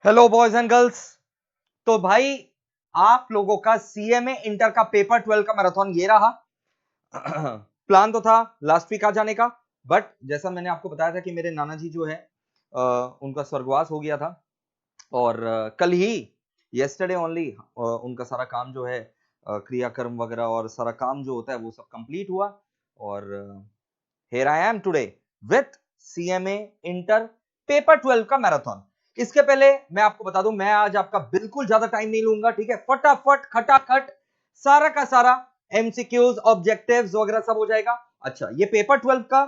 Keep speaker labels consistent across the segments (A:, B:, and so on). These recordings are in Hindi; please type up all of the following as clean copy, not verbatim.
A: Hello boys and girls. तो भाई आप लोगों का सीएमए इंटर का पेपर 12 का मैराथन ये रहा। प्लान तो था लास्ट वीक आ जाने का, बट जैसा मैंने आपको बताया था कि मेरे नाना जी जो है उनका स्वर्गवास हो गया था और कल ही येस्टरडे ओनली उनका सारा काम जो है क्रियाकर्म वगैरह और सारा काम जो होता है वो सब कंप्लीट हुआ और here I am today with CMA inter paper 12 का मैराथन। इसके पहले मैं आपको बता दूं, मैं आज आपका बिल्कुल ज्यादा टाइम नहीं लूंगा, ठीक है। फटाफट खटाखट सारा का सारा एमसीक्यूज ऑब्जेक्टिव्स वगैरह सब हो जाएगा। अच्छा, ये पेपर 12 का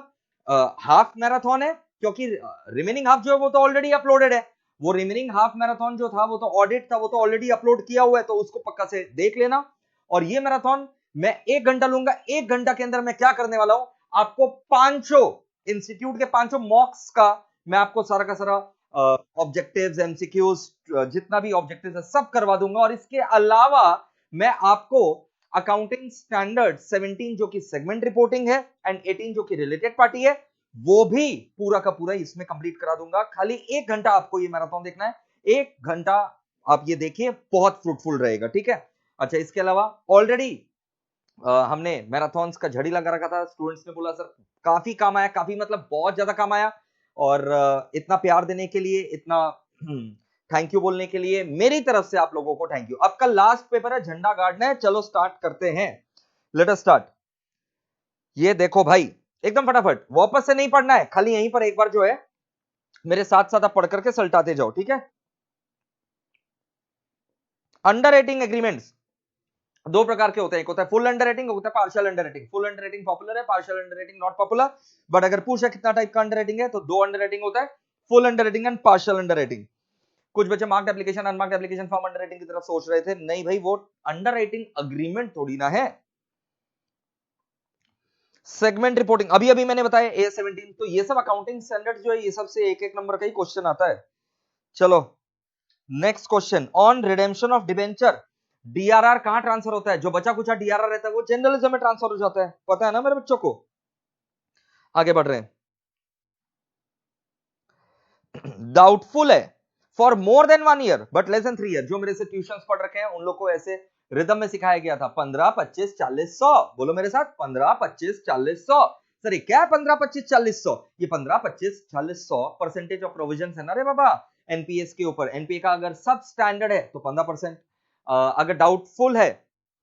A: हाफ मैराथन है क्योंकि रिमेनिंग हाफ जो है वो तो ऑलरेडी अपलोडेड है। वो रिमेनिंग हाफ मैराथन जो था वो तो ऑडिट था, वो तो ऑलरेडी अपलोड किया हुआ है, तो उसको पक्का से देख लेना। और ये मैराथन मैं 1 घंटा लूंगा। 1 घंटा के अंदर मैं क्या करने वाला हूं, आपको पांचों इंस्टीट्यूट के पांचों मॉक्स का मैं आपको सारा का सारा ऑब्जेक्टिव्स एमसीक्यूज जितना भी ऑब्जेक्टिव्स है सब करवा दूंगा। और इसके अलावा मैं आपको अकाउंटिंग स्टैंडर्ड 17 जो कि सेगमेंट रिपोर्टिंग है एंड 18 जो कि रिलेटेड पार्टी है वो भी पूरा का पूरा इसमें कंप्लीट करा दूंगा। खाली 1 घंटा आपको ये मैराथन देखना है। 1 घंटा आप ये देखिए, बहुत फ्रूटफुल रहेगा, ठीक है। अच्छा, इसके अलावा ऑलरेडी हमने मैराथन्स का झड़ी लगा रखा था। स्टूडेंट्स ने बोला सर काफी काम आया, काफी मतलब बहुत ज्यादा काम आया। और इतना प्यार देने के लिए, इतना थैंक यू बोलने के लिए मेरी तरफ से आप लोगों को थैंक यू। अब का लास्ट पेपर है, झंडा गाड़ना है। चलो स्टार्ट करते हैं, लेट अस स्टार्ट। ये देखो भाई, एकदम फटाफट, वापस से नहीं पढ़ना है, खाली यहीं पर एक बार जो है मेरे साथ साथ आप पढ़ करके सल्टाते जाओ, ठीक है। अंडर रेटिंग एग्रीमेंट्स दो प्रकार के होते हैं, एक होता है फुल अंडर रेटिंग, होता है partial underrating. Full underrating popular है, partial underrating not popular. But अगर पूछा कितना टाइप का अंडर रेटिंग है तो दो अंडर रेटिंग होता है, full under rating and partial under rating. कुछ बच्चे marked application unmarked application form under rating की तरफ सोच रहे थे, नहीं भाई वो अंडर रेटिंग अग्रीमेंट थोड़ी ना है। सेगमेंट रिपोर्टिंग अभी अभी मैंने बताया A17, तो ये सब अकाउंटिंग स्टैंडर्ड जो है ये सब से एक एक नंबर का ही क्वेश्चन आता है। चलो next question on redemption of debenture. DRR कहां ट्रांसफर होता है? जो बचा कुछ डीआरआर रहता है वो जर्नलिज्म में ट्रांसफर हो जाता है, पता है ना मेरे बच्चों को। आगे बढ़ रहे हैं। डाउटफुल है for more than 1 year but less than 3 year. जो मेरे से ट्यूशंस पढ़ रखे हैं उन लोग को ऐसे रिदम में सिखाया गया था 15 25 40 100। बोलो मेरे साथ, 15 25 40 100। सर ये क्या है 15 25 40 100? ये 15 25 40 100 परसेंटेज ऑफ प्रोविजन है ना रे बाबा, एनपीएस के ऊपर। एनपीए का अगर सब स्टैंडर्ड है तो 15%। अगर डाउटफुल है,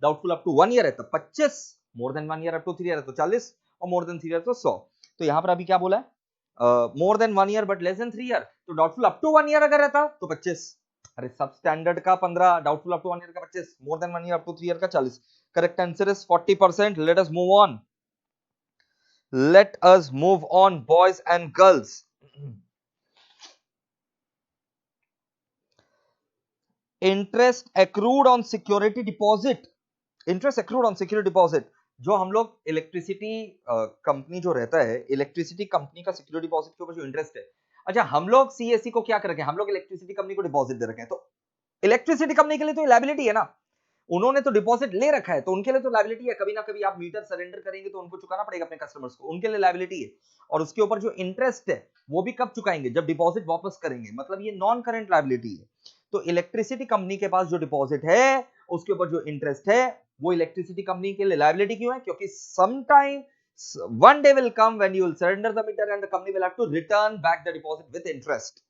A: डाउटफुल अप टू 1 ईयर है तो 25, more than 1 year up to 3 year है तो 40 और मोर देन 3 ईयर तो 100। तो यहां पर अभी क्या बोला है, मोर than 1 year but less than 3 year. तो डाउटफुल अप टू 1 ईयर अगर रहता तो 25। अरे सब स्टैंडर्ड का 15, डाउटफुल अप टू 1 ईयर का 25, more than 1 year up to 3 year का 40। Correct answer is 40%। Let us move on, let us move on boys and girls. Interest accrued on security deposit. Interest accrued on security deposit, जो हम लोग इलेक्ट्रिसिटी कंपनी जो रहता है, इलेक्ट्रिसिटी कंपनी का सिक्योरिटी डिपॉजिट के ऊपर जो इंटरेस्ट है। अच्छा, हम लोग सीएससी को क्या कर रखे हैं, हम लोग इलेक्ट्रिसिटी कंपनी को डिपॉजिट दे रखे हैं, तो इलेक्ट्रिसिटी कंपनी के लिए तो लायबिलिटी है ना। उन्होंने तो डिपॉजिट ले रखा है तो उनके लिए तो लायबिलिटी है। कभी ना कभी आप मीटर सरेंडर करेंगे तो उनको चुकाना पड़ेगा अपने कस्टमर्स को, उनके लिए लायबिलिटी है। और उसके ऊपर जो इंटरेस्ट है वो भी कब चुकाएंगे, जब डिपॉजिट वापस करेंगे, मतलब ये नॉन करंट लायबिलिटी है। तो इलेक्ट्रिसिटी कंपनी के पास जो डिपॉजिट है उसके ऊपर जो इंटरेस्ट है वो इलेक्ट्रिसिटी कंपनी के लिए लायबिलिटी क्यों है, क्योंकि sometime one day will come when you will surrender the meter and the company will have to return back the deposit with interest,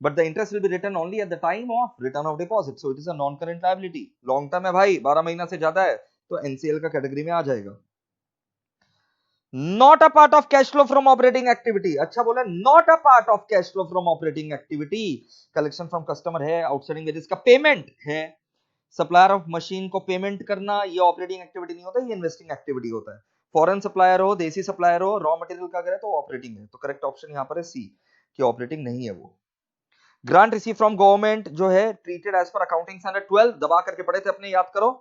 A: but the interest will be written only at the time of return of deposit, so it is a non current liability. long term है भाई, 12 महीना से ज्यादा है तो एनसीएल का कैटेगरी में आ जाएगा। Not a part of cash flow from operating activity. अच्छा बोला, not a part of cash flow from operating activity. Collection from customer है, आउटस्टैंडिंग वेजेस का पेमेंट है, सप्लायर ऑफ मशीन को पेमेंट करना, ये ऑपरेटिंग एक्टिविटी नहीं होता, ये इन्वेस्टिंग एक्टिविटी होता है। फॉरेन सप्लायर हो, देसी सप्लायर हो, रॉ मटेरियल का अगर है तो ऑपरेटिंग है। तो करेक्ट ऑप्शन यहां पर है सी, कि ऑपरेटिंग नहीं है वो। ग्रांट रिसीव फ्रॉम गवर्नमेंट जो है treated as per accounting standard 12, दबा करके पढ़े थे अपने, याद करो।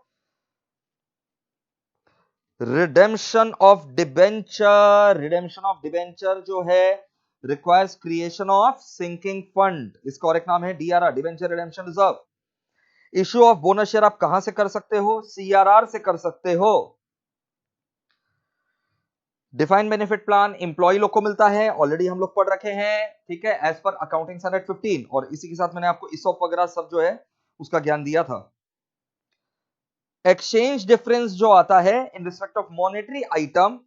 A: Redemption of debenture, redemption of debenture जो है requires creation of sinking fund, इसका और एक नाम है DRR, debenture redemption reserve. Issue of bonus share आप कहां से कर सकते हो, सीआरआर से कर सकते हो। डिफाइंड बेनिफिट प्लान एम्प्लॉय लोग को मिलता है, ऑलरेडी हम लोग पढ़ रखे हैं, ठीक है, एज पर अकाउंटिंग स्टैंडर्ड 15, और इसी के साथ मैंने आपको इसॉप वगैरह सब जो है उसका ज्ञान दिया था। एक्सचेंज डिफरेंस जो आता है in respect of monetary item,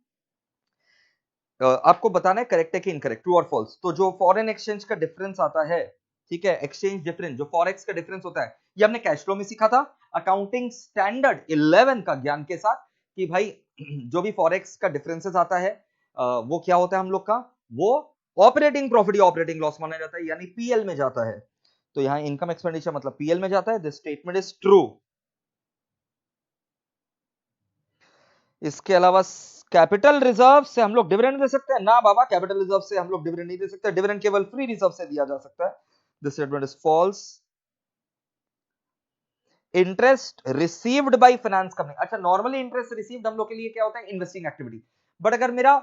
A: आपको बताना है करेक्ट है कि इनकरेक्ट, ट्रू और फॉल्स। तो जो फॉरेन एक्सचेंज का डिफरेंस आता है, ठीक है, एक्सचेंज डिफरेंस जो फॉरेक्स का डिफरेंस होता है, ये हमने कैश फ्लो में सीखा था अकाउंटिंग स्टैंडर्ड 11 का ज्ञान के साथ, कि भाई जो भी फॉरेक्स का डिफरेंसेस आता है वो क्या होता है हम लोग का, वो ऑपरेटिंग प्रॉफिट या ऑपरेटिंग लॉस माना जाता है, यानी पीएल में जाता है। तो यहां इनकम एक्सपेंडिचर मतलब पीएल में जाता है, दिस स्टेटमेंट इज ट्रू। इसके अलावा कैपिटल रिजर्व से हम लोग डिविडेंड दे सकते हैं ना बाबा, कैपिटल रिजर्व से हम लोग डिविडेंड नहीं दे सकते, डिविडेंड केवल फ्री रिजर्व से दिया जा सकता है, this statement is false. Interest received by finance company, अच्छा नॉर्मली इंटरेस्ट रिसीव्ड हम लोग के लिए क्या होता है, इन्वेस्टिंग एक्टिविटी, बट अगर मेरा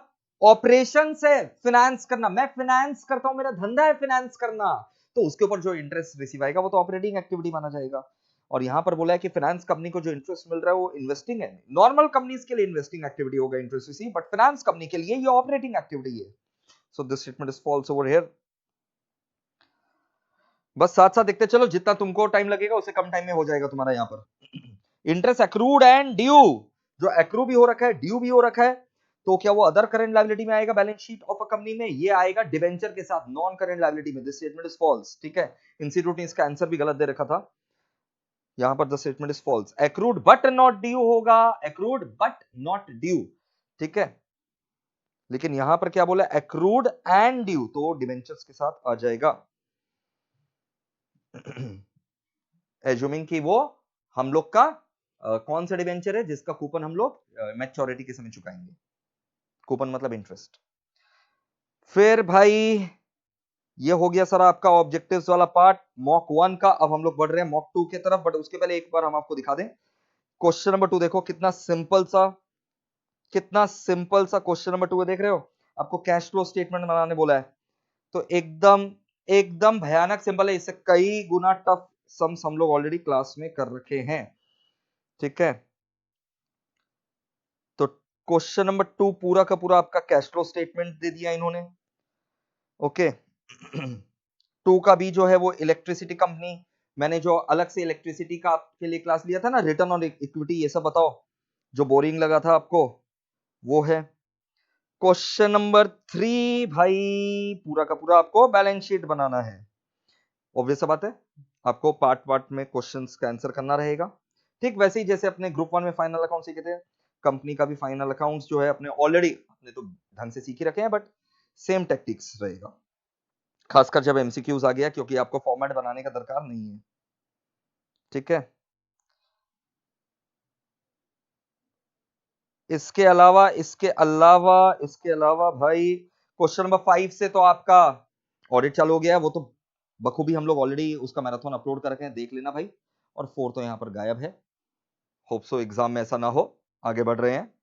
A: ऑपरेशन से फाइनेंस करना, मैं फाइनेंस करता हूं, मेरा धंधा है फाइनेंस करना, तो उसके ऊपर जो इंटरेस्ट रिसीव आएगा वो तो ऑपरेटिंग एक्टिविटी माना जाएगा। और यहां पर बोला है कि फाइनेंस कंपनी को जो इंटरेस्ट मिल रहा है वो इन्वेस्टिंग है, नॉर्मल कंपनीज के लिए इन्वेस्टिंग एक्टिविटी होगा interest receive, but finance company के लिए ये ऑपरेटिंग एक्टिविटी है, so this statement is false over here. बस साथ साथ देखते चलो, जितना तुमको टाइम लगेगा उससे कम टाइम में हो जाएगा तुम्हारा यहां पर। इंटरेस्ट एक्रूड एंड ड्यू, जो एक्रू भी हो रखा है ड्यू भी हो रखा है, तो क्या वो अदर करंट लायबिलिटी में आएगा balance sheet of a company में, ये आएगा डिवेंचर के साथ नॉन करंट लायबिलिटी में, दिस स्टेटमेंट इज फॉल्स, ठीक है, इंस्टीट्यूट ने इसका आंसर भी गलत दे रखा था, यहां पर the statement is false, accrued but not due होगा, एक्रूड बट नॉट ड्यू, ठीक है, लेकिन यहां पर क्या बोला, एक्रूड एंड ड्यू, तो डिवेंचर्स के साथ आ जाएगा। एज्यूमिंग कि वो हम लोग का कौन सा डिवेंचर है जिसका कूपन हम लोग मैच्योरिटी के समय चुकाएंगे, कूपन मतलब इंटरेस्ट। फिर भाई ये हो गया सर आपका ऑब्जेक्टिव्स वाला पार्ट मॉक 1 का, अब हम लोग बढ़ रहे हैं मॉक 2 की तरफ, बट उसके पहले एक बार हम आपको दिखा दें क्वेश्चन नंबर 2, देखो कितना सिंपल सा, कितना सिंपल सा क्वेश्चन नंबर 2 है, देख रहे हो, आपको कैश फ्लो स्टेटमेंट बनाने बोला है, तो एकदम एकदम भयानक सिंपल है, इससे कई गुना टफ सम्स हम लोग ऑलरेडी क्लास में कर रखे हैं, ठीक है। तो क्वेश्चन नंबर 2 पूरा का पूरा आपका कैश फ्लो स्टेटमेंट दे दिया इन्होंने, ओके। 2 का भी जो है वो इलेक्ट्रिसिटी कंपनी, मैंने जो अलग से इलेक्ट्रिसिटी का आपके लिए क्लास लिया था ना, रिटर्न ऑन इक्विटी, ये सब बताओ, जो बोरिंग लगा था आपको वो है। क्वेश्चन नंबर 3 भाई पूरा का पूरा आपको बैलेंस शीट बनाना है, ऑब्वियस बात है, आपको पार्ट पार्ट में क्वेश्चंस का आंसर करना रहेगा, ठीक वैसे ही जैसे अपने ग्रुप 1 में फाइनल अकाउंट सीखे थे, कंपनी का भी फाइनल अकाउंट्स जो है अपने ऑलरेडी अपने तो ढंग से सीख ही रखे हैं, बट सेम टेक्टिक्स रहेगा, खासकर जब एमसीक्यूज आ गया, क्योंकि आपको फॉर्मेट बनाने का दरकार नहीं है, ठीक है। इसके अलावा भाई क्वेश्चन नंबर 5 से तो आपका ऑडिट चालू हो गया है, वो तो बखूबी हम लोग ऑलरेडी उसका मैराथन अपलोड कर रखे हैं, देख लेना भाई, और 4 तो यहां पर गायब है, होप सो एग्जाम में ऐसा ना हो। आगे बढ़ रहे हैं,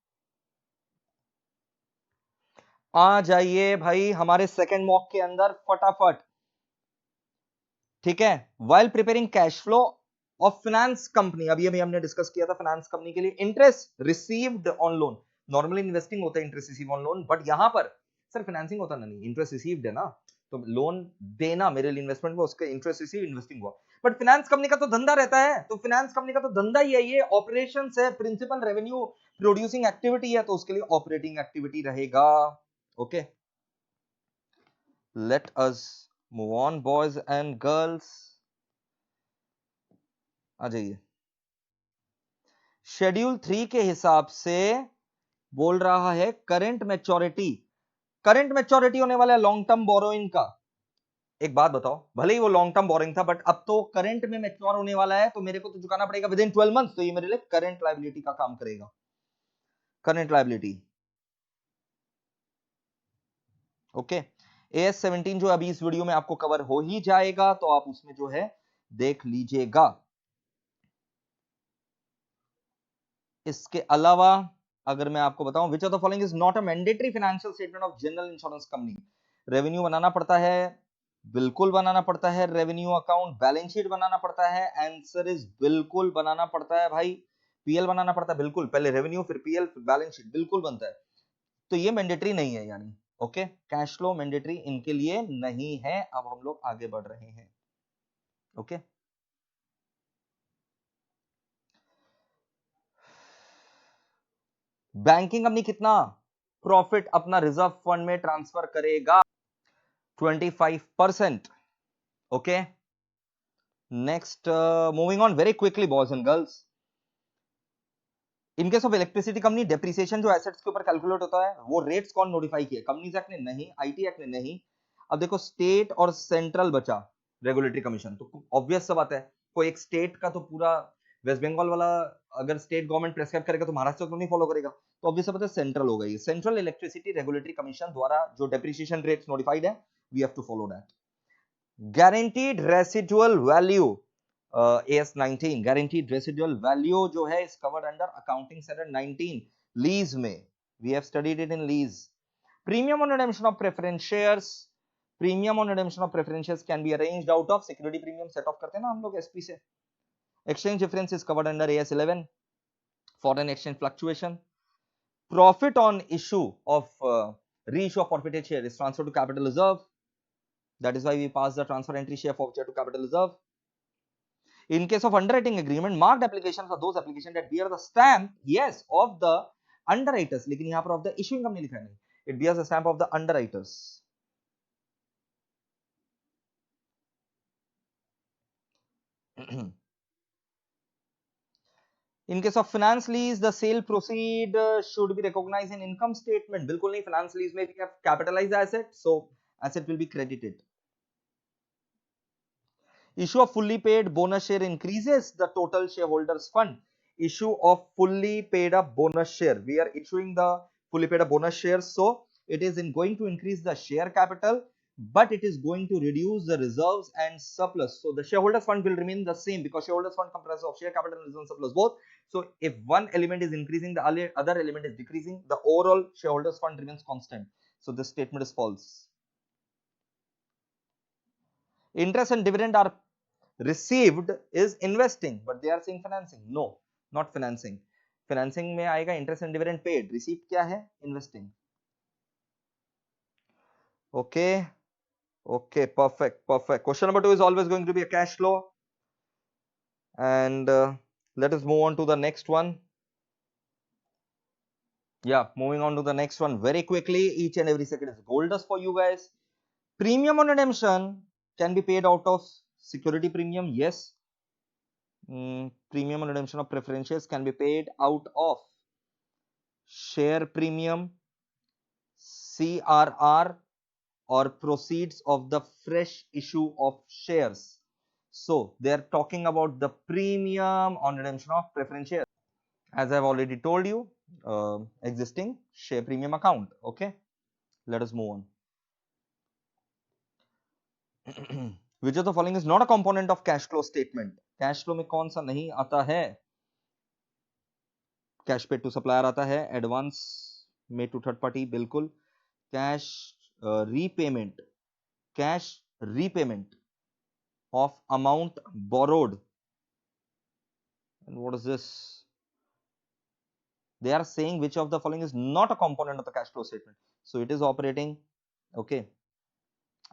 A: आ जाइए भाई हमारे सेकंड मॉक के अंदर फटाफट, ठीक है। While preparing cash flow of finance company, अभी अभी हमने डिस्कस किया था फाइनेंस कंपनी के लिए interest received on loan, normally investing होता है interest receive on loan, but यहां पर सर फाइनेंसिंग होता नहीं, इंटरेस्ट रिसीव्ड है ना, तो लोन देना मेरे लिए इन्वेस्टमेंट में, उसके इंटरेस्ट रिसीव इन्वेस्टिंग हुआ, बट फाइनेंस कंपनी का तो धंधा रहता है, तो फाइनेंस कंपनी का तो धंधा ही है, ये ऑपरेशन है, प्रिंसिपल रेवेन्यू प्रोड्यूसिंग एक्टिविटी है, तो उसके लिए ऑपरेटिंग एक्टिविटी रहेगा, okay. Let us move on boys and girls, आ जाइए। शेड्यूल 3 के हिसाब से बोल रहा है करंट मैच्योरिटी होने वाला है लॉन्ग टर्म बोरोइंग का, एक बात बताओ, भले ही वो लॉन्ग टर्म बोरिंग था, बट अब तो करंट में मैच्योर होने वाला है, तो मेरे को तो चुकाना पड़ेगा विद इन 12 मंथ्स, तो ये मेरे लिए करंट लायबिलिटी का काम करेगा, करंट लायबिलिटी, ओके। एएस 17 जो अभी इस वीडियो में आपको कवर हो ही जाएगा, तो आप उसमें जो है देख लीजिएगा। इसके अलावा अगर मैं आपको बताऊं, which of the following is not a mandatory financial statement of general insurance company, revenue बनाना पड़ता है, बिल्कुल बनाना पड़ता है, रेवेन्यू अकाउंट बैलेंस शीट बनाना पड़ता है, आंसर इज बिल्कुल बनाना पड़ता है भाई, पीएल बनाना पड़ता है, बिल्कुल, पहले रेवेन्यू फिर पीएल फिर बैलेंस शीट, बिल्कुल बनता है, तो ये मैंडेटरी नहीं है यानी, ओके, कैश फ्लो मैंडेटरी इनके लिए नहीं है। अब हम लोग आगे बढ़ रहे हैं, ओके। बैंकिंग कंपनी कितना प्रॉफिट अपना रिजर्व फंड में ट्रांसफर करेगा? 25%, okay. Next, moving on very quickly boys and girls. In case of electricity company, depreciation जो एसेट्स के ऊपर कैलकुलेट होता है वो रेट्स कौन नोटिफाई किए? कंपनीज एक्ट ने नहीं, आईटी एक्ट ने नहीं। अब देखो स्टेट और सेंट्रल बचा रेगुलेटरी कमीशन, तो ऑब्वियस सा बात है, कोई एक स्टेट का तो पूरा वेस्ट बंगाल वाला अगर स्टेट गवर्नमेंट प्रेस्क्राइब करेगा तो महाराष्ट्र तो नहीं फॉलो करेगा, तो ऑब्वियस सा बात है सेंट्रल होगा ये। सेंट्रल इलेक्ट्रिसिटी रेगुलेटरी कमीशन द्वारा जो डेप्रिसिएशन रेट्स नोटिफाइड है, we have to follow that. guaranteed residual value, AS19 guaranteed residual value जो है is covered under accounting standard 19 lease में, we have studied it in lease. Premium on redemption of preference shares, premium on redemption of preference shares can be arranged out of security premium set off करते हैं ना हम लोग SP से। exchange difference is covered under AS11, foreign exchange fluctuation. Profit on issue of reissue of forfeited share is transferred to capital reserve. That is why we pass the transfer entry share forfeiture to capital reserve. In case of underwriting agreement, marked applications are those applications that bear the stamp, yes, of the underwriters. लेकिन यहाँ पर of the issuing company लिखा है नहीं, it bears the stamp of the underwriters. In case of finance lease, the sale proceed should be recognized in income statement. बिल्कुल नहीं, finance lease में we have capitalized asset, so asset will be credited. Issue of fully paid bonus share increases the total shareholders fund. Issue of fully paid up bonus share, we are issuing the fully paid up bonus shares, so it is going to increase the share capital, but it is going to reduce the reserves and surplus. So the shareholders fund will remain the same because shareholders fund comprises of share capital and reserve surplus both. So if one element is increasing, the other element is decreasing, the overall shareholders fund remains constant. So this statement is false. Interest and dividend are received is investing, but they are saying financing. No, not financing. Financing में आएगा interest and dividend paid. Received क्या है? Investing. Okay. Okay, perfect, perfect. Question number 2 is always going to be a cash flow. And let us move on to the next one. Yeah, moving on to the next one very quickly. Each and every second is gold dust for you guys. Premium on redemption can be paid out of security premium. Yes. Premium on redemption of preference shares can be paid out of share premium, CRR, or proceeds of the fresh issue of shares. So they are talking about the premium on redemption of preference shares. As I have already told you, existing share premium account. Okay, let us move on. Which of the following is not a component of cash flow statement? Cash flow में कौन सा नहीं आता है? कैश पेड टू सप्लायर आता है, एडवांस में टू थर्ड पार्टी, बिल्कुल। Cash repayment, cash repayment of amount borrowed, and what is this? They are saying which of the following is not a component of the cash flow statement. So it is operating, okay,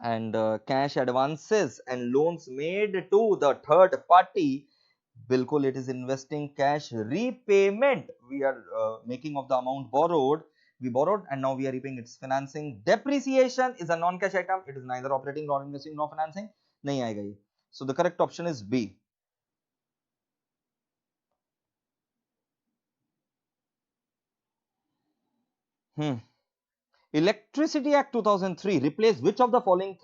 A: and cash advances and loans made to the third party, bilkul it is investing. Cash repayment, we are making of the amount borrowed, we borrowed and now we are repaying, it's financing. Depreciation is a non-cash item, it is neither operating nor investing nor financing, nahi aayega ye. So the correct option is B. Electricity Act 2003 replaced which of the following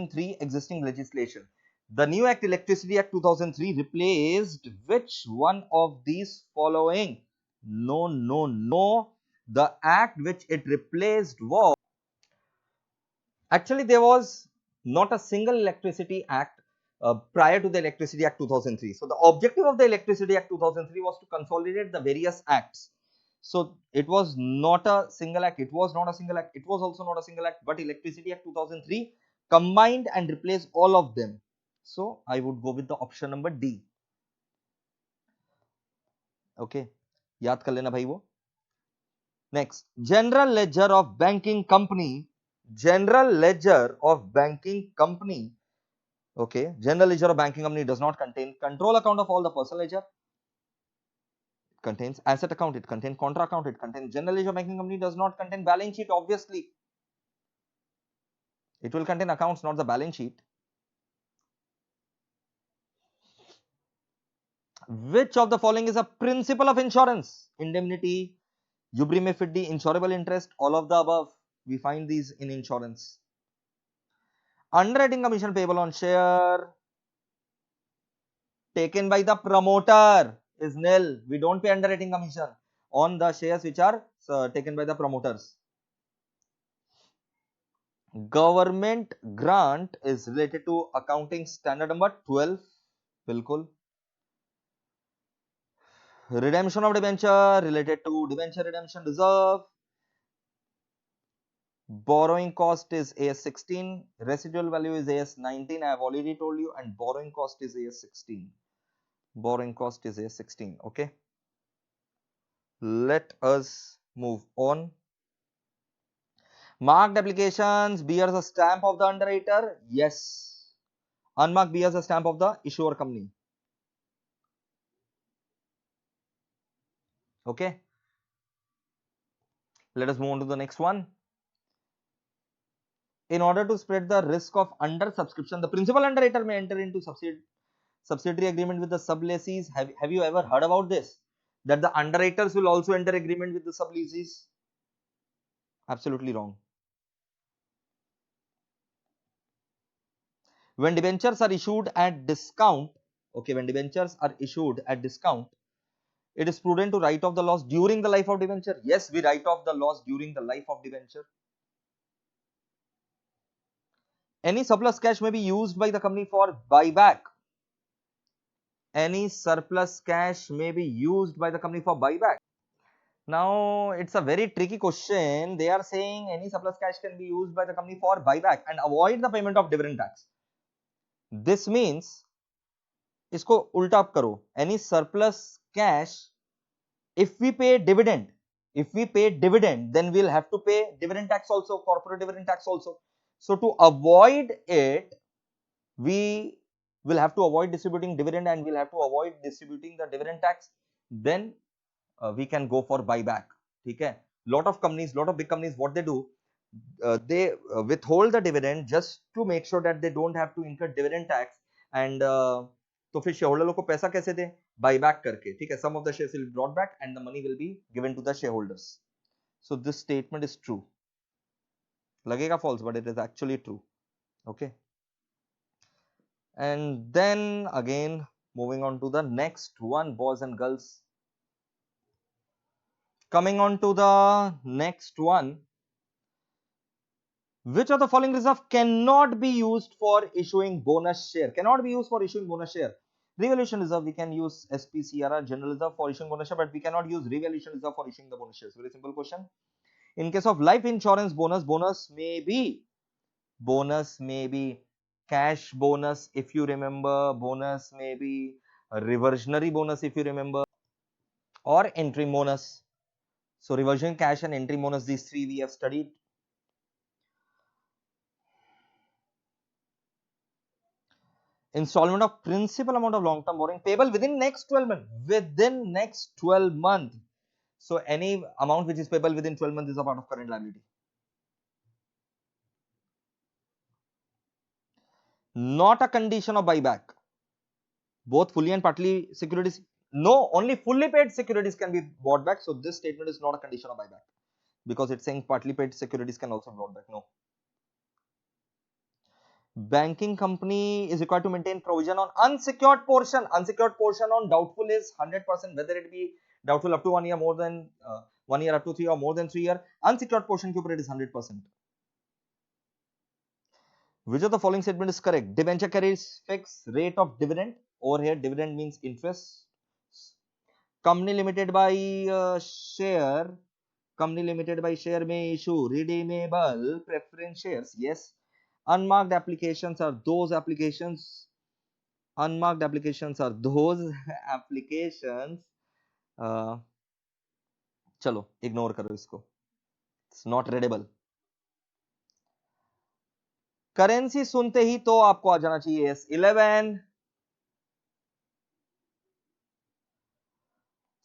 A: three existing legislation? The new Act, Electricity Act 2003, replaced which one of these following? No. The act which it replaced was, actually there was not a single Electricity Act prior to the Electricity Act 2003. So the objective of the Electricity Act 2003 was to consolidate the various acts. So it was not a single act, it was not a single act, it was also not a single act, but Electricity Act 2003 combined and replaced all of them. So I would go with the option number D. Okay, याद कर लेना भाई वो. Next, general ledger of banking company. General ledger of banking company. Okay, general ledger of banking company does not contain control account of all the personal ledger. It contains asset account. It contains contra account. It contains general ledger of banking company does not contain balance sheet. Obviously, it will contain accounts, not the balance sheet. Which of the following is a principle of insurance? Indemnity, Ubrime fiddi, insurable interest, all of the above. We find these in insurance. Underwriting commission payable on share taken by the promoter is nil. We don't pay underwriting commission on the shares which are taken by the promoters. Government grant is related to accounting standard number 12. Bilkul. Redemption of debenture related to debenture redemption reserve. Borrowing cost is AS 16, residual value is AS 19. I have already told you, and borrowing cost is AS 16. Borrowing cost is AS 16. Okay. Let us move on. Marked applications bears a stamp of the underwriter. Yes. Unmarked bears a stamp of the issuer company. Okay. Let us move on to the next one. In order to spread the risk of under subscription, the principal underwriter may enter into subsidiary agreement with the sublessees. Have you ever heard about this? That the underwriters will also enter agreement with the sublessees? Absolutely wrong. When debentures are issued at discount, okay, when debentures are issued at discount, it is prudent to write off the loss during the life of debenture. Yes, we write off the loss during the life of debenture. Any surplus cash may be used by the company for buyback. Any surplus cash may be used by the company for buyback. Now, it's a very tricky question. They are saying any surplus cash can be used by the company for buyback and avoid the payment of dividend tax. This means, इसको उल्टा आप करो, any surplus cash, if we pay dividend, then we'll have to pay dividend tax also, corporate dividend tax also. So to avoid it, we will have to avoid distributing dividend and we'll have to avoid distributing the dividend tax. Then we can go for buyback. Okay, lot of big companies, what they do, they withhold the dividend just to make sure that they don't have to incur dividend tax. And तो फिर शेयरहोल्डर लोग को पैसा कैसे दे? Buyback करके. ठीक है, some of the shares will be brought back and the money will be given to the shareholders. So this statement is true. लगेगा false, but it is actually true. Okay. And then again, moving on to the next one, boys and girls. Coming on to the next one. Which of the following reserve cannot be used for issuing bonus share? Cannot be used for issuing bonus share. Revaluation reserve, we can use SPCRR, general reserve, for issuing bonus share, but we cannot use revaluation reserve for issuing the bonus shares. Very simple question. In case of life insurance bonus may be cash bonus, if you remember, bonus may be a reversionary bonus, if you remember, or entry bonus. So reversion cash and entry bonus, these three we have studied. Installment of principal amount of long term borrowing payable within next 12 months. So any amount which is payable within 12 months is a part of current liability. Not a condition of buyback. Both fully and partly securities. No, only fully paid securities can be bought back. So this statement is not a condition of buyback because it's saying partly paid securities can also be bought back. No. Banking company is required to maintain provision on unsecured portion. Unsecured portion on doubtful is 100%, whether it be doubtful up to 1 year, more than 1 year, up to 3 or more than 3 year. Unsecured portion के ऊपर it is 100%. Which of the following statement is correct? Debenture carries fixed rate of dividend. Over here, dividend means interest. Company limited by share. Company limited by share may issue redeemable preference shares. Yes. Unmarked applications are those applications. Unmarked applications are those applications चलो इग्नोर करो इसको, इट्स नॉट रीडेबल। करेंसी सुनते ही तो आपको आ जाना चाहिए S11,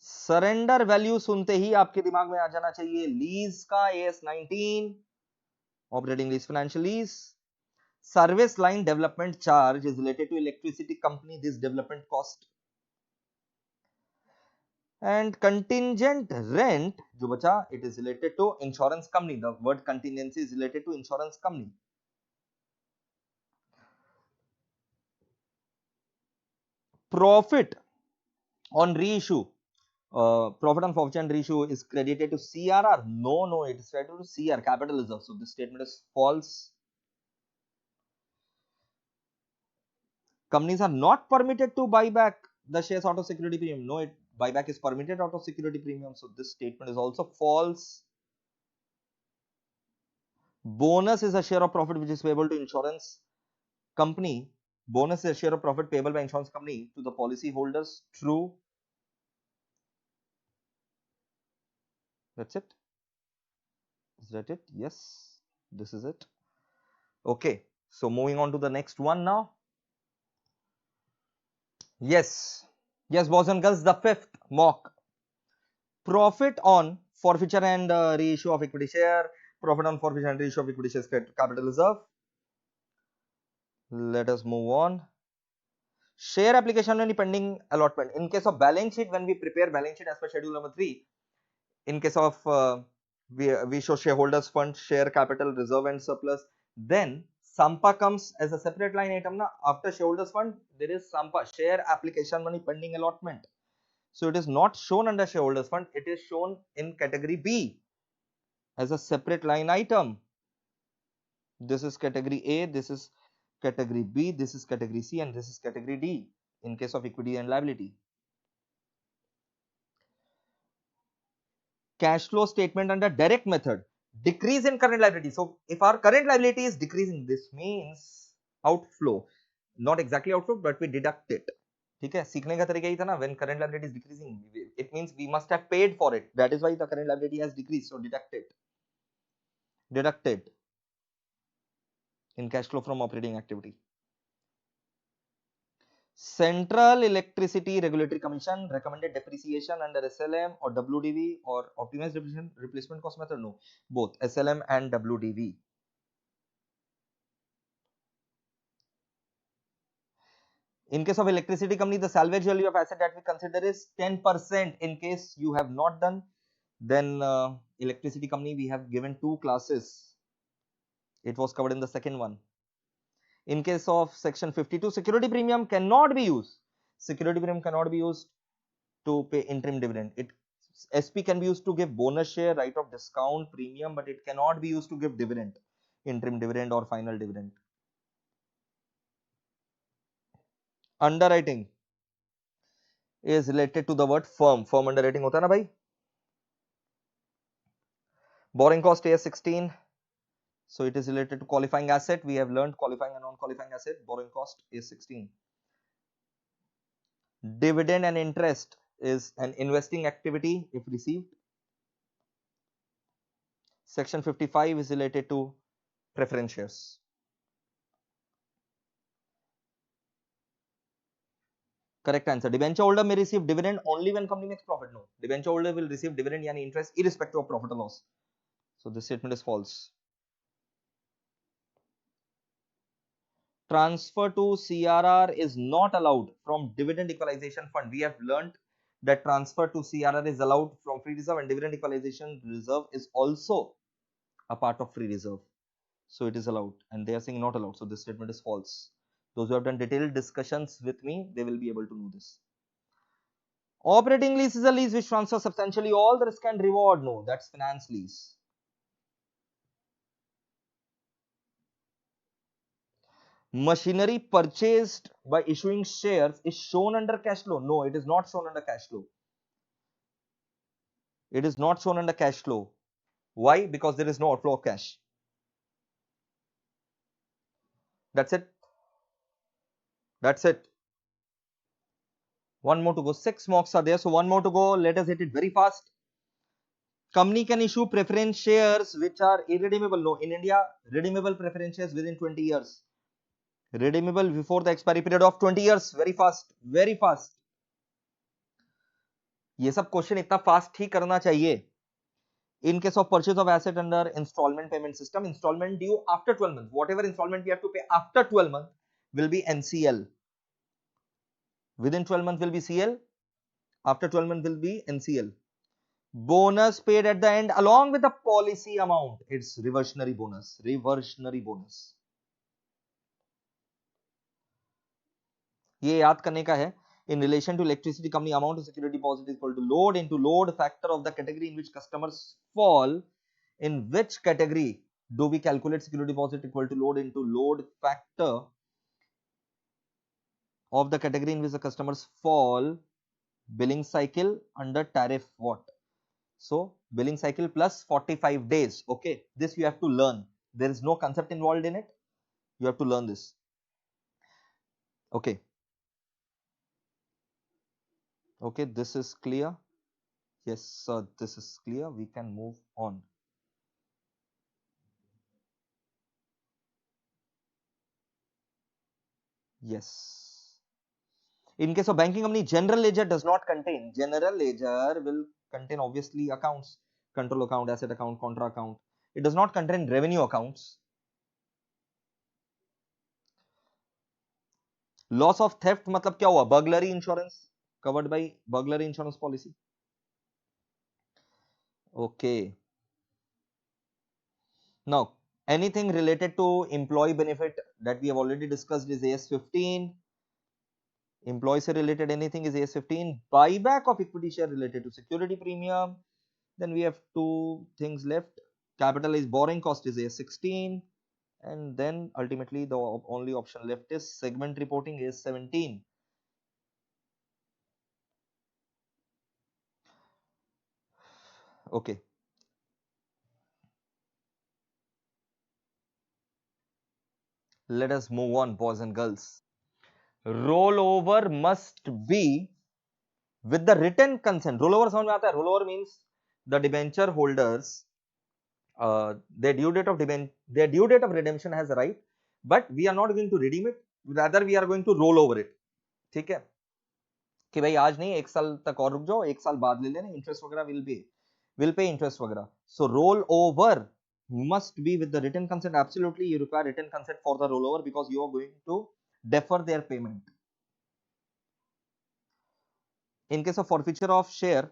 A: सरेंडर वैल्यू सुनते ही आपके दिमाग में आ जाना चाहिए लीज का AS19, operating lease, financial lease. Service line development charge is related to electricity company, this development cost. And contingent rent जो बचा, it is related to insurance company, the word contingency is related to insurance company. Profit on reissue, profit on forfeiture and reissue is credited to CRR. No, it is credited to CR, capital reserve. So this statement is false. Companies are not permitted to buy back the shares out of security premium. No, buyback is permitted out of security premium. So this statement is also false. Bonus is a share of profit which is payable to insurance company. Bonus is a share of profit payable by insurance company to the policy holders. True. That's it. Is that it? Yes, this is it. Okay, so moving on to the next one now. Yes, boys and girls, the fifth mock. Profit on forfeiture and reissue of equity share. Profit on forfeiture and reissue of equity shares, capital reserve. Let us move on. Share application and pending allotment. In case of balance sheet, when we prepare balance sheet as per schedule number 3, in case of we show shareholders fund, share capital, reserve and surplus, then Sampa comes as a separate line item. Now after shareholders fund, there is Sampa, share application money pending allotment. So it is not shown under shareholders fund, it is shown in category B as a separate line item. This is category A, this is category B, this is category C, and this is category D in case of equity and liability. Cash flow statement under direct method, decrease in current liability. So if our current liability is decreasing, this means outflow, not exactly outflow, but we deduct it. ठीक है, सीखने का तरीका ही था ना, when current liability is decreasing, it means we must have paid for it. That is why the current liability has decreased. So deducted in cash flow from operating activity. Central Electricity Regulatory Commission recommended depreciation under SLM or WDV or optimized replacement cost method. No, both SLM and WDV. In case of electricity company, the salvage value of asset that we consider is 10%. In case you have not done, then electricity company, we have given 2 classes. It was covered in the second one. In case of section 52, security premium cannot be used. Security premium cannot be used to pay interim dividend. SP can be used to give bonus share, right of discount, premium, but it cannot be used to give dividend, interim dividend or final dividend. Underwriting is related to the word firm. Firm underwriting hota na bhai. Borrowing cost AS16. So it is related to qualifying asset. We have learned qualifying and non-qualifying asset. Borrowing cost AS16. Dividend and interest is an investing activity if received. Section 55 is related to preference shares. Correct answer. Debenture holder may receive dividend only when company makes profit. No, debenture holder will receive dividend yani interest irrespective of profit or loss. So this statement is false. Transfer to CRR is not allowed from dividend equalization fund. We have learned that transfer to CRR is allowed from free reserve, and dividend equalization reserve is also a part of free reserve. So it is allowed, and they are saying not allowed. So this statement is false. Those who have done detailed discussions with me, they will be able to know this. Operating lease is a lease which transfers substantially all the risk and reward. No, that's finance lease. Machinery purchased by issuing shares is shown under cash flow. No, it is not shown under cash flow. It is not shown under cash flow. Why? Because there is no outflow of cash. That's it. That's it. One more to go. 6 mocks are there. So one more to go. Let us hit it very fast. company can issue preference shares which are irredeemable. No, in India, redeemable preference shares within 20 years. Redeemable before the expiry period of 20 years. Very fast, very fast. ये सब क्वेश्चन इतना फास्ट ही करना चाहिए. In case of purchase of asset under installment payment system, installment due after 12 months, whatever installment we have to pay after 12 months will be NCL. Within 12 months will be CL, after 12 months will be NCL. Bonus paid at the end along with the policy amount, it's reversionary bonus. Reversionary bonus. ये याद करने का है. In relation to electricity company, amount of security deposit is equal to load into load factor of the category in which customers fall. In which category do we calculate security deposit equal to load into load factor of the category in which the customers fall? Billing cycle under tariff what? So billing cycle plus 45 days. Okay, this you have to learn. There is no concept involved in it. You have to learn this. Okay. Okay, this is clear. Yes, sir, this is clear. We can move on. Yes. In case of banking company, general ledger does not contain. General ledger will contain obviously accounts. Control account, asset account, contra account. It does not contain revenue accounts. Loss of theft मतलब क्या हुआ? Burglary insurance covered by burglary insurance policy. Okay. Now, anything related to employee benefit that we have already discussed is AS15. Employee से related anything is AS15. Buyback of equity share related to security premium. Then we have two things left. Capitalized borrowing cost is AS16. And then ultimately the only option left is segment reporting AS17. Okay. Let us move on, boys and girls. Rollover must be with the written consent. Rollover समझ में आता है? Rollover means the debenture holders, their due date of redemption has arrived, but we are not going to redeem it. Rather, we are going to roll over it. ठीक है? कि भाई आज नहीं, एक साल तक और रुक जाओ, एक साल बाद ले लेना, इंटरेस्ट वगैरह will pay interest वगैरह. So roll over must be with the written consent. Absolutely, you require written consent for the rollover because you are going to defer their payment. In case of forfeiture of share,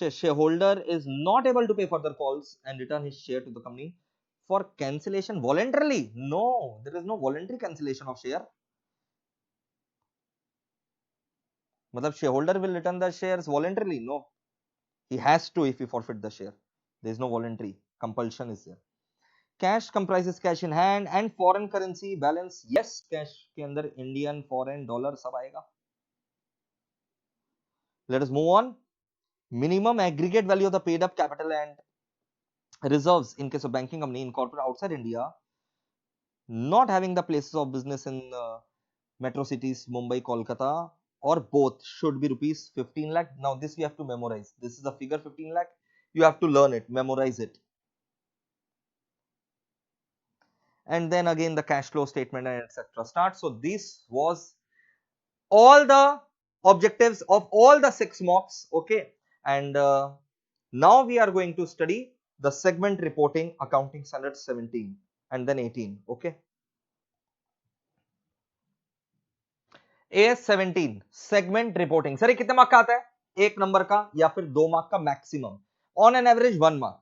A: shareholder is not able to pay further calls and return his share to the company for cancellation voluntarily. No, there is no voluntary cancellation of share. मतलब shareholder will return the shares voluntarily. No, he has to if he forfeit the share. There is no voluntary compulsion is there. Cash comprises cash in hand and foreign currency balance. Yes, cash के अंदर Indian, foreign, dollar सब आएगा. Let us move on. Minimum aggregate value of the paid up capital and reserves in case of banking company incorporated outside India, not having the places of business in metro cities Mumbai, Kolkata, or both, should be rupees 15 lakh. Now this we have to memorize. This is the figure 15 lakh. You have to learn it, memorize it. And then again the cash flow statement and etc. start. So this was all the objectives of all the 6 mocks. Okay, and now we are going to study the segment reporting accounting standard 17 and then 18. Okay. AS17 segment reporting. Sir ये कितने मार्क का आता है? 1 नंबर का या फिर 2 मार्क का maximum. On an average 1 mark.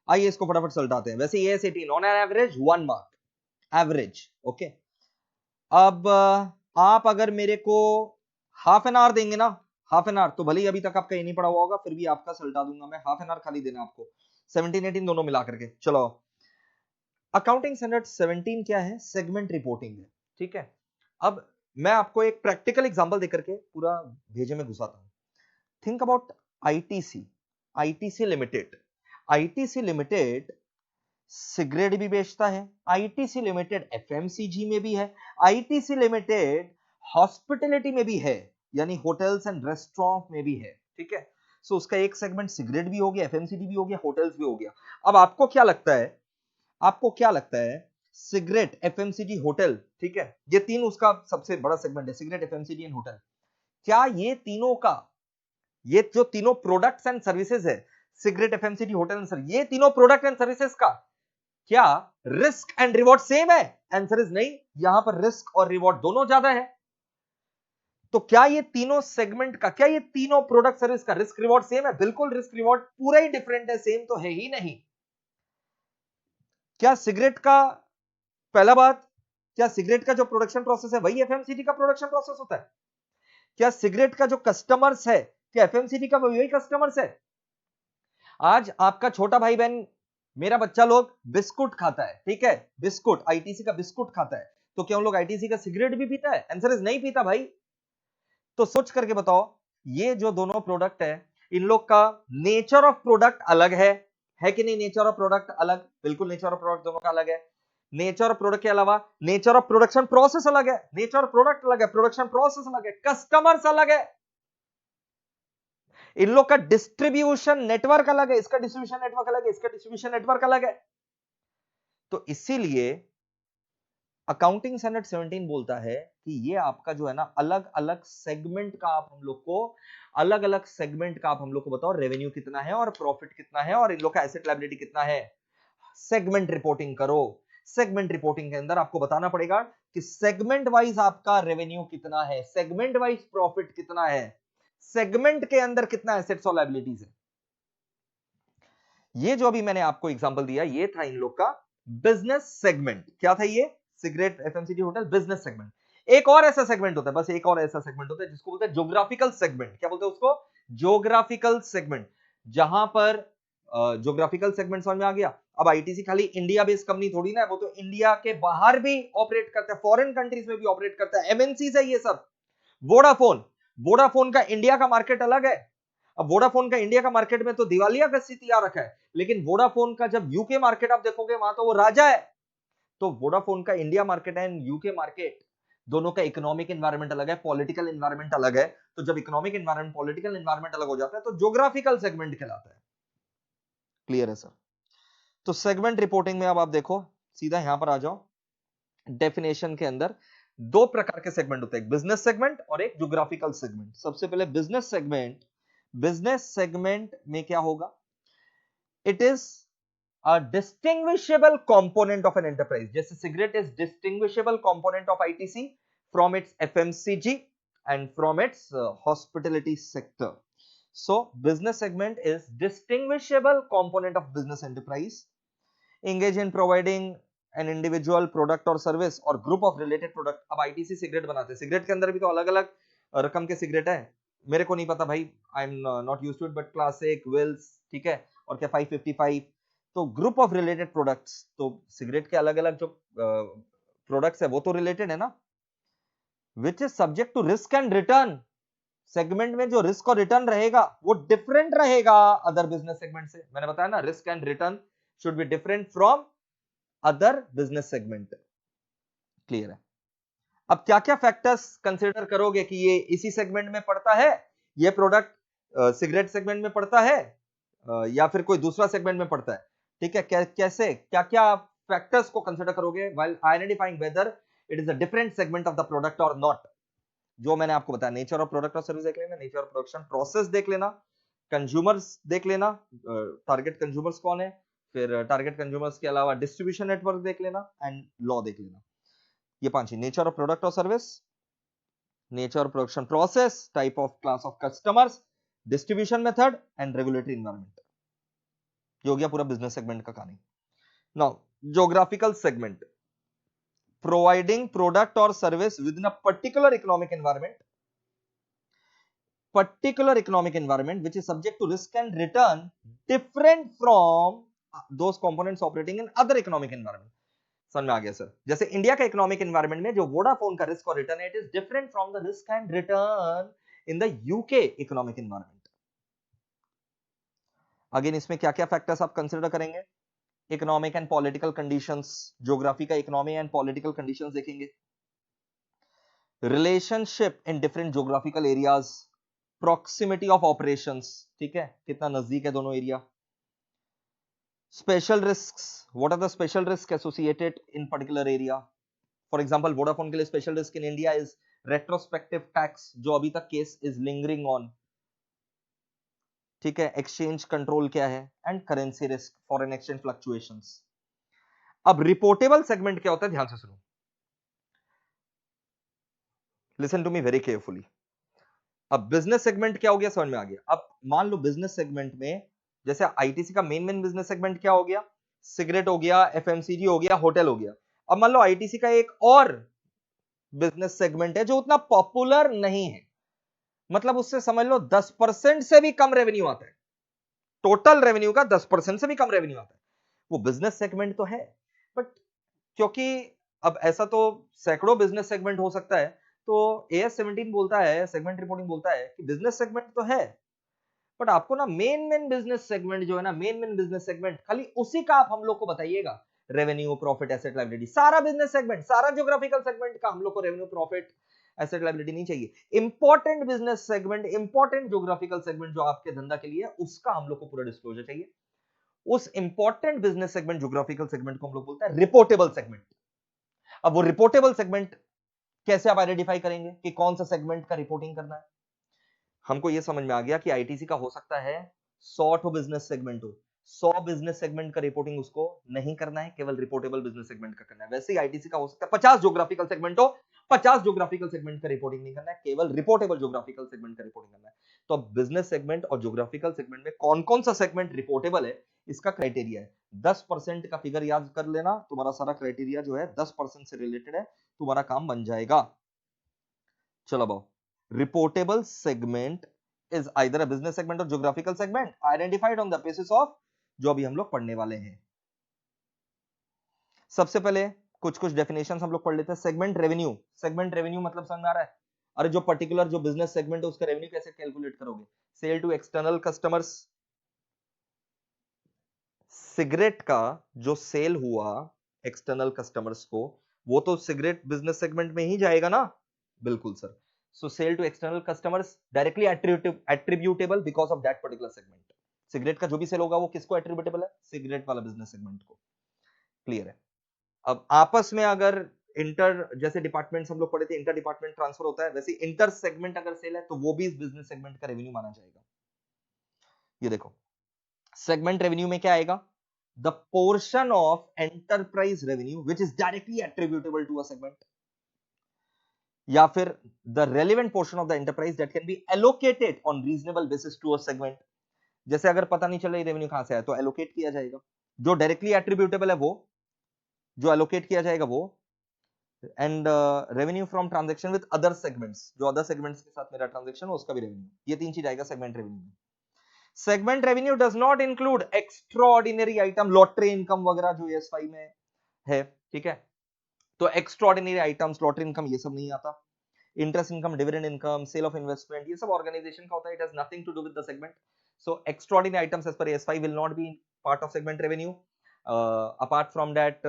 A: आइए इसको फटाफट सलटाते हैं. वैसे AS18 on an average 1 mark average. Okay, अब आप अगर मेरे को हाफ एन आवर देंगे ना, हाफ एन आवर, तो भले ही अभी तक आपका ये नहीं पड़ा हुआ होगा, फिर भी आपका सलटा दूंगा मैं. हाफ एन आवर खाली देना आपको, 17-18 दोनों मिला करके. चलो, अकाउंटिंग स्टैंडर्ड 17 क्या है? सेगमेंट रिपोर्टिंग है. ठीक है, अब मैं आपको एक प्रैक्टिकल एग्जांपल देकर के पूरा भेजे में घुसाता हूं. Think about ITC limited. ITC limited cigarette भी बेचता है, आईटीसी लिमिटेड एफएमसीजी में भी है, आईटीसी लिमिटेड हॉस्पिटैलिटी में भी है, यानी होटल्स एंड रेस्टोरेंट में भी है. ठीक है। सो उसका एक सेगमेंट सिगरेट भी हो गया, एफएमसीजी भी हो गया, होटल्स भी हो गया। अब आपको क्या लगता है, आपको क्या लगता है, सिगरेट, एफएमसीजी, होटल, ठीक है, ये तीन उसका सबसे बड़ा सेगमेंट है, सिगरेट, एफएमसीजी एंड होटल। क्या ये तीनों का, ये जो तीनों प्रोडक्ट्स एंड सर्विसेज है, cigarette, FMCG, hotel and service, ये तीनों प्रोडक्ट एंड सर्विसेज का क्या रिस्क एंड रिवॉर्ड सेम है? आंसर इज नहीं, यहां पर रिस्क और रिवॉर्ड दोनों ज्यादा है। तो क्या ये तीनों सेगमेंट का, क्या ये तीनों प्रोडक्ट सर्विस का रिस्क रिवॉर्ड सेम है? बिल्कुल रिस्क रिवॉर्ड पूरा ही डिफरेंट है, सेम तो है ही नहीं। क्या सिगरेट का, पहला बात, क्या सिगरेट का जो प्रोडक्शन प्रोसेस है वही एफएमसीजी का प्रोडक्शन प्रोसेस होता है? क्या सिगरेट का जो कस्टमर्स है, क्या एफएमसीजी का वही कस्टमर्स है? आज आपका छोटा भाई बहन, मेरा बच्चा लोग बिस्कुट खाता है, ठीक है, बिस्कुट, आईटीसी का बिस्कुट खाता है, तो क्या उन लोग आईटीसी का सिगरेट भी पीता है? आंसर इज नहीं पीता भाई। तो सोच करके बताओ, ये जो दोनों प्रोडक्ट है, इन लोग का नेचर ऑफ प्रोडक्ट अलग है कि नहीं? नेचर ऑफ प्रोडक्ट अलग, बिल्कुल नेचर ऑफ प्रोडक्ट दोनों का अलग है। नेचर ऑफ प्रोडक्ट के अलावा नेचर ऑफ प्रोडक्शन प्रोसेस अलग है, नेचर ऑफ प्रोडक्ट अलग है, प्रोडक्शन प्रोसेस अलग है, कस्टमर्स अलग है, इन लोग का डिस्ट्रीब्यूशन नेटवर्क अलग है, इसका डिस्ट्रीब्यूशन नेटवर्क अलग है, इसका डिस्ट्रीब्यूशन नेटवर्क अलग है। तो इसीलिए अकाउंटिंग स्टैंडर्ड 17 बोलता है कि ये आपका जो है ना, अलग अलग सेगमेंट का आप हम लोग को, अलग अलग सेगमेंट का आप हम लोग को बताओ रेवेन्यू कितना है और प्रॉफिट कितना है और इन लोग का एसेट लायबिलिटी कितना है। सेगमेंट रिपोर्टिंग करो। सेगमेंट रिपोर्टिंग के अंदर आपको बताना पड़ेगा कि सेगमेंट वाइज आपका रेवेन्यू कितना है, सेगमेंट वाइज प्रॉफिट कितना है, सेगमेंट के अंदर कितना एसेट्स और लायबिलिटीज है। ये जो अभी मैंने आपको एग्जांपल दिया, ये था इन लोग का बिजनेस सेगमेंट। क्या था ये? Cigarette, FMCG, hotel, business segment. एक और ऐसा सेगमेंट होता है, बस एक और ऐसा सेगमेंट होता है जिसको बोलते हैं ज्योग्राफिकल सेगमेंट। क्या बोलते हैं उसको? Geographical segment. जहां पर ज्योग्राफिकल सेगमेंट समझ में आ गया। अब आईटीसी खाली इंडिया बेस्ड कंपनी थोड़ी ना है, वो तो इंडिया के बाहर भी ऑपरेट करता है, फॉरेन कंट्रीज में भी ऑपरेट करता है, एमएनसीज है ये सब। वोडाफोन, वोडाफोन का इंडिया का मार्केट अलग है। अब वोडाफोन का इंडिया का मार्केट में तो दिवालिया का स्थिति आ रखा है, लेकिन वोडाफोन का जब यूके मार्केट आप देखोगे, वहां तो वो राजा है। तो वोडाफोन का India market and UK market, दोनों का इकोनॉमिक एनवायरनमेंट अलग है, पॉलिटिकल एनवायरनमेंट अलग है। तो जब इकोनॉमिक एनवायरनमेंट, पॉलिटिकल एनवायरनमेंट अलग हो जाता है तो ज्योग्राफिकल सेगमेंट कहलाता है। क्लियर है सर? तो सेगमेंट रिपोर्टिंग में अब आप देखो, सीधा यहां पर आ जाओ। डेफिनेशन के अंदर दो प्रकार के सेगमेंट होते हैं, एक बिजनेस सेगमेंट और एक ज्योग्राफिकल सेगमेंट। सबसे पहले बिजनेस सेगमेंट। बिजनेस सेगमेंट में क्या होगा? It is a distinguishable component of an enterprise. जैसे cigarette is distinguishable component of ITC from its FMCG and from its hospitality sector. So business segment is distinguishable component of business enterprise, engage in providing an individual product or service or group of related product. अब ITC सिगरेट बनाते हैं, सिगरेट के अंदर भी तो अलग अलग रकम के सिगरेट है, मेरे को नहीं पता भाई, I am not used to it, but classic, Wills, ठीक है, और क्या 555। तो ग्रुप ऑफ रिलेटेड प्रोडक्ट्स, तो सिगरेट के अलग अलग जो प्रोडक्ट्स है वो तो रिलेटेड है ना, which is subject to risk and return. Segment में जो रिस्क और रिटर्न रहेगा वो डिफरेंट रहेगा अदर बिजनेस सेगमेंट से। मैंने बताया ना, risk and return should be different from other business segment. Clear है? अब क्या क्या फैक्टर्स कंसिडर करोगे कि ये इसी सेगमेंट में पड़ता है, ये प्रोडक्ट सिगरेट सेगमेंट में पड़ता है या फिर कोई दूसरा सेगमेंट में पड़ता है, ठीक है? कैसे, क्या क्या फैक्टर्स को कंसिडर करोगे while identifying whether it is a different segment of the product और नॉट? जो मैंने आपको बताया, नेचर ऑफ प्रोडक्ट और सर्विस देख लेना, नेचर ऑफ प्रोडक्शन प्रोसेस देख लेना, कंज्यूमर्स देख लेना, टारगेट कंज्यूमर्स कौन है, फिर टारगेट कंज्यूमर्स के अलावा डिस्ट्रीब्यूशन नेटवर्क देख लेना एंड लॉ देख लेना। ये पांच ही, नेचर ऑफ प्रोडक्ट और service, nature of production process, type of class of customers, distribution method and regulatory environment. ये हो गया पूरा बिजनेस सेगमेंट का कहानी। Now geographical segment, providing product और service within a particular economic environment, particular economic environment which is subject to risk and return different from those components operating in other economic environment. समझ में आ गया सर? जैसे इंडिया का इकोनॉमिक एनवायरनमेंट में जो वोडाफोन का रिस्क और रिटर्न है, it is different from the risk and return in the UK economic environment. Again इसमें क्या क्या फैक्टर्स आप कंसिडर करेंगे? Economic and political conditions, geography का इकोनॉमिक एंड पॉलिटिकल कंडीशंस देखेंगे, relationship in different geographical areas, proximity of operations, ठीक है, कितना नजदीक है दोनों area. Special risks, what are the special risk associated in particular area. For example Vodafone के लिए special risk in India is retrospective tax, जो अभी तक केस इज लिंगरिंग ऑन, ठीक है। एक्सचेंज कंट्रोल क्या है, and currency risk, foreign exchange fluctuations. अब रिपोर्टेबल सेगमेंट क्या होता है, ध्यान से सुनो, listen to me very carefully. अब बिजनेस सेगमेंट क्या हो गया, समझ में आ गया। अब मान लो बिजनेस सेगमेंट में जैसे आईटीसी का मेन बिजनेस सेगमेंट क्या हो गया, सिगरेट हो गया, एफएमसीजी हो गया, होटल हो गया। अब मान लो आईटीसी का एक और बिजनेस सेगमेंट है जो उतना पॉपुलर नहीं है, मतलब उससे समझ लो 10% से भी कम रेवेन्यू आता है, टोटल रेवेन्यू का 10% से भी कम रेवेन्यू आता है। वो बिजनेस सेगमेंट तो है, बट क्योंकि अब ऐसा तो सैकड़ों बिजनेस सेगमेंट हो सकता है, तो AS17 बोलता है, सेगमेंट रिपोर्टिंग बोलता है कि बिजनेस सेगमेंट तो है, बट आपको ना मेन बिजनेस सेगमेंट जो है ना, मेन बिजनेस सेगमेंट खाली उसी का आप हम लोग को बताइएगा। रेवेन्यू, प्रॉफिट, एसेट, लायबिलिटी, सारा बिजनेस सेगमेंट, सारा ज्योग्राफिकल सेगमेंट का हम लोग को रेवेन्यू, प्रॉफिट, एसेट, लायबिलिटी नहीं चाहिए। Important business segment, important geographical segment जो आपके धंधा के लिए, उसका हम लोग को पूरा डिस्क्लोजर चाहिए। उस important business segment, geographical segment को हम लोग बोलते हैं रिपोर्टेबल सेगमेंट। अब वो रिपोर्टेबल सेगमेंट कैसे आप आइडेंटिफाई करेंगे कि कौन सा सेगमेंट का रिपोर्टिंग करना है। हमको यह समझ में आ गया कि आईटीसी का हो सकता है 100 ठो बिजनेस सेगमेंट हो, 100 बिजनेस सेगमेंट का रिपोर्टिंग उसको नहीं करना है, केवल रिपोर्टेबल बिजनेस सेगमेंट का करना है। वैसे ही आईटीसी का हो सकता है 50 ज्योग्राफिकल सेगमेंट हो, 50 ज्योग्राफिकल सेगमेंट का रिपोर्टिंग नहीं करना है, केवल रिपोर्टेबल ज्योग्राफिकल सेगमेंट का रिपोर्टिंग करना है। तो अब बिजनेस सेगमेंट और ज्योग्राफिकल सेगमेंट में कौन कौन सा सेगमेंट रिपोर्टेबल है, इसका क्राइटेरिया है 10% का फिगर याद कर लेना। तुम्हारा सारा क्राइटेरिया जो है 10% से रिलेटेड है, तुम्हारा काम बन जाएगा। चलो अब reportable segment is either a business segment or geographical segment identified on the basis of जो अभी हम लोग पढ़ने वाले हैं। सबसे पहले कुछ कुछ डेफिनेशन हम लोग पढ़ लेते हैं। सेगमेंट रेवेन्यू, सेगमेंट रेवेन्यू मतलब समझ में आ रहा है, अरे जो पर्टिकुलर जो बिजनेस सेगमेंट है उसका रेवेन्यू कैसे कैलकुलेट करोगे। Sale to external customers, cigarette का जो सेल हुआ एक्सटर्नल कस्टमर्स को, वो तो सिगरेट बिजनेस सेगमेंट में ही जाएगा ना, बिल्कुल sir. So sale to external customers directly attributable because of that particular segment. Cigarette का जो भी सेल होगा वो किसको एट्रीब्यूटेबल है, सिगरेट वाला बिजनेस सेगमेंट को। क्लियर है। अब आपस में अगर इंटर, जैसे डिपार्टमेंट हम लोग पढ़े थे, इंटर डिपार्टमेंट ट्रांसफर होता है, वैसे इंटर सेगमेंट अगर सेल है तो वो भी इस बिजनेस सेगमेंट का रेवेन्यू माना जाएगा। ये देखो सेगमेंट रेवेन्यू में क्या आएगा, the portion of enterprise revenue which is directly attributable to a segment, या फिर the relevant portion of the enterprise that can be allocated on reasonable basis to a segment। जैसे अगर पता नहीं चल रहा रेवेन्यू कहां से आया तो एलोकेट किया जाएगा, जो डायरेक्टली एट्रीब्यूटेबल है वो जो एलोकेट किया जाएगा वो, and revenue from transaction with other segments, जो अदर सेगमेंट्स के साथ मेरा ट्रांजैक्शन हो उसका भी रेवेन्यू, ये तीन चीज आएगा सेगमेंट रेवेन्यू में। Segment revenue does not include extraordinary item, lottery income वगैरह जो ES5 में है, ठीक है। तो एक्स्ट्राऑर्डिनरी आइटम्स, लॉटरी इनकम, ये सब नहीं आता। Interest income, dividend income, sale of investment, ये सब ऑर्गेनाइजेशन का होता है, it has nothing to do with the segment. So extraordinary items as per ES5 will not be part of segment revenue. Apart from that,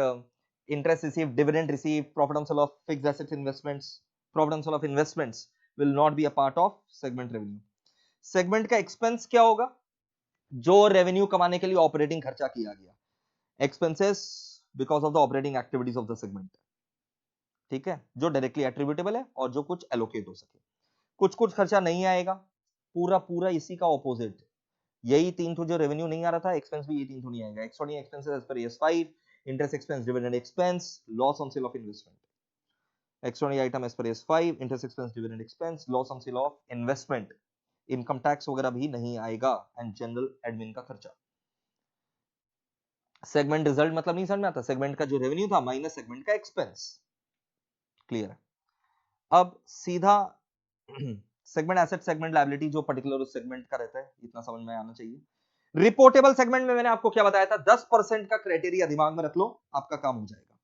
A: interest received, dividend received, profit on sale of fixed assets investments, profit on sale of investments will not be a part of segment revenue। Segment का एक्सपेंस क्या होगा, जो रेवेन्यू कमाने के लिए ऑपरेटिंग खर्चा किया गया, expenses because of the operating activities of the segment, ठीक है, जो डायरेक्टली एट्रीब्यूटेबल है और जो कुछ एलोकेट हो सके। कुछ कुछ खर्चा नहीं आएगा, पूरा पूरा इसी का ऑपोजिट, यही तीन तो जो रेवेन्यू नहीं आ रहा था, एक्सपेंस भी ये तीन तो नहीं आएगा। Extraordinary expenses as per ES5, interest expense, dividend expense, loss on sale of investment. Extraordinary item as per ES5, interest expense, dividend expense, loss on sale of investment, income tax वगैरह भी नहीं आएगा, एंड जनरल एडमिन का खर्चा। सेगमेंट रिजल्ट मतलब नहीं समझ में आता, सेगमेंट का जो रेवेन्यू था माइनस सेगमेंट का एक्सपेंस। क्लियर है। अब सीधा सेगमेंट एसेट, सेगमेंट लायबिलिटी, जो पर्टिकुलर उस सेगमेंट का रहता है, इतना समझ में आना चाहिए। रिपोर्टेबल सेगमेंट में मैंने आपको क्या बताया था, 10% का क्राइटेरिया दिमाग में रख लो, आपका काम हो जाएगा।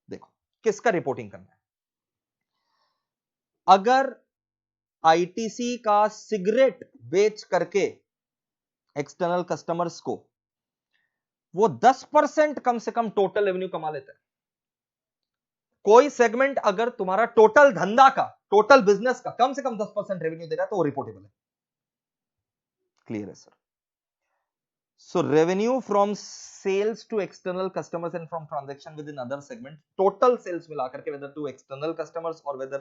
A: देखो किसका रिपोर्टिंग करना है, अगर आईटीसी का सिगरेट बेच करके एक्सटर्नल कस्टमर्स को वो 10% कम से कम टोटल रेवेन्यू कमा लेता है, कोई सेगमेंट अगर तुम्हारा टोटल धंधा का, टोटल बिजनेस का कम से कम 10% रेवेन्यू दे रहा है तो वो रिपोर्टेबल है। क्लियर है sir? So revenue from sales to external customers and from transaction within other segment, total sales मिला करके, whether to external customers or whether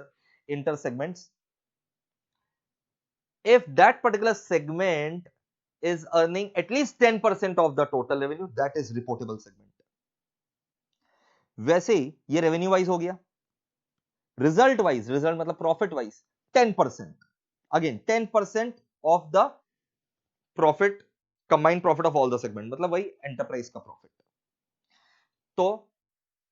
A: inter segments, if that particular segment is earning at least 10% of the total revenue, that is reportable segment. वैसे ही ये रेवेन्यू वाइज हो गया, रिजल्ट वाइज, रिजल्ट मतलब profit wise 10%, again 10% of the profit, combined profit of all the segment, मतलब वही एंटरप्राइज का प्रॉफिट। तो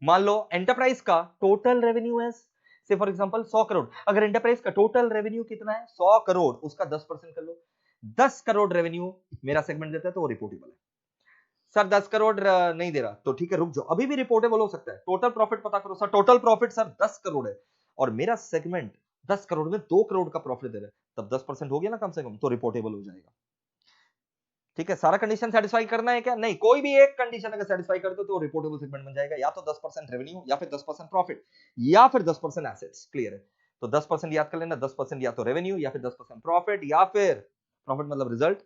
A: मान लो एंटरप्राइज का टोटल रेवेन्यू है से फॉर एग्जांपल 100 करोड़, अगर एंटरप्राइज का टोटल रेवेन्यू कितना है 100 करोड़, उसका 10% कर लो, 10 करोड़ रेवेन्यू मेरा सेगमेंट देता है तो वो रिपोर्टेबल है। सर 10 करोड़ नहीं दे रहा, तो ठीक है रुक जाओ, अभी भी रिपोर्टेबल हो सकता है। टोटल प्रॉफिट पता करो sir, total profit sir 10 crore है और मेरा सेगमेंट 10 करोड़ में 2 करोड़ का प्रॉफिट दे रहा है, तब 10% हो गया ना कम से कम, तो रिपोर्टेबल हो जाएगा। ठीक है, सारा कंडीशन सेटिस्फाई करना है क्या? नहीं, कोई भी एक कंडीशन अगर सेटिस्फाई कर दो तो रिपोर्टेबल सेगमेंट बन जाएगा, या तो 10% रेवेन्यू, या फिर 10% प्रॉफिट, या फिर 10% एसेट्स। क्लियर है? तो 10% याद कर लेना, 10% या तो रेवेन्यू, या फिर 10% प्रॉफिट, या फिर प्रॉफिट मतलब रिजल्ट,